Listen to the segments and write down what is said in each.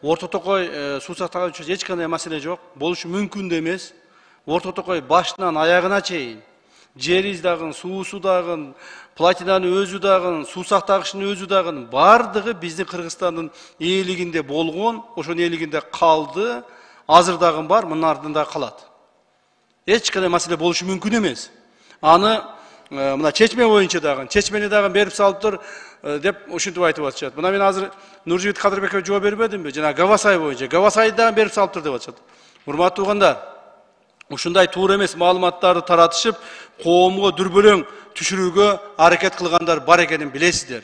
Orta Tokay suu сактагыч эч кандай маселе жок, болушу мүмкүн да эмес. Orta Tokay başынан ayağına чейин, жери дагы, суусу дагы, платинанын өзү дагы, суу сактагычынын өзү дагы бардыгы биздин Кыргызстандын ээлигинде болгон, ошонун ээлигинде калды, азыр дагы бар, мынын артында калат. Эч кандай маселе болушу мүмкүн эмес. Аны мына чечме боюнча дагы, чечмени дагы берип салыптыр деп ушинтип айтып атышат. Мына мен азыр Нуржигит Кадырбековго жооп бербедимби? Жана Гавасай боюнча, Гавасайды дагы берип салыптыр деп атышат. Урматтуу угандар, ушундай туура эмес маалыматтарды таратышып, коомго дүрбөлөң түшүрүүгө аракет кылгандар бар экенин билесиздер.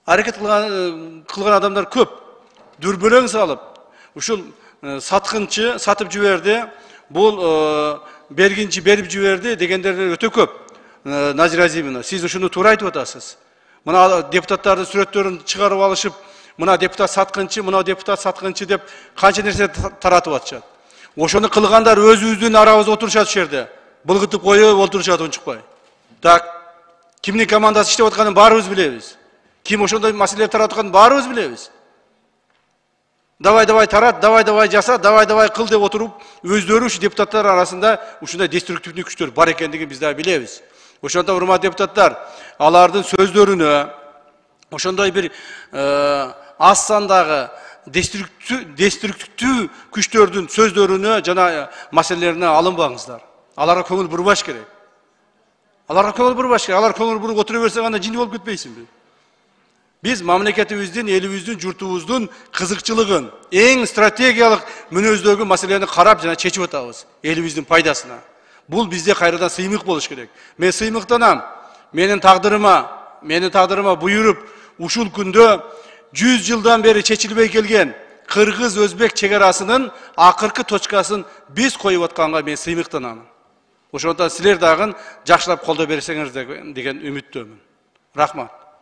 Аракет кылган адамдар көп. Дүрбөлөң салып, ушул саткынчы сатып жиберди, бул бергинчи берип жиберди дегендер өтө көп. Назира Азимовна, сиз ушуну туура айтып атасыз. Мына депутаттардын сүрөттөрүн чыгарып алышып, мына депутат саткынчы, мына депутат саткынчы деп канча нерсе таратып атышат. Ошону кылгандар өзүбүздүн арабызда отурушат ушул жерде. Былгытып коюп отурушат унчукпай. Так, кимдин командасы иштеп атканын баарыбыз билебиз. Ким ошондой маселе таратып атканын баарыбыз билебиз. Давай тарат, давай жаса, давай кыл деп отуруп, өздөрү ушу депутаттар арасында ушундай деструктивдүү күчтөр бар экендигин биз да билебиз. Ошондо урматтуу депутаттар, алардын сөздөрүнө ошондой бир аз сандагы деструктивдүү күчтөрдүн сөздөрүнө жана маселелерине алынбаңыздар. Аларга көңүл бурбаш керек. Алар көңүл буруп отура берсе гана жин болуп кетпейсиңби? Биз мамлекетибиздин, элибиздин, журтубуздун кызыкчылыгын, эң стратегиялык мүнөздөгү маселени карап жана чечип атабыз, элибиздин пайдасына. Бул бизде кайрадан сыймык болуш керек. Мен сыймыктанам. Менин тагдырыма буйруп, ушул күндө 100 жылдан бери чечилбей келген кыргыз-өзбек чек арасынын акыркы точкасын биз коюп атканга мен сыймыктанам. Ошондон силер дагы жакшылап колдоо берсеңиз деген үмүттөмүн. Рахмат.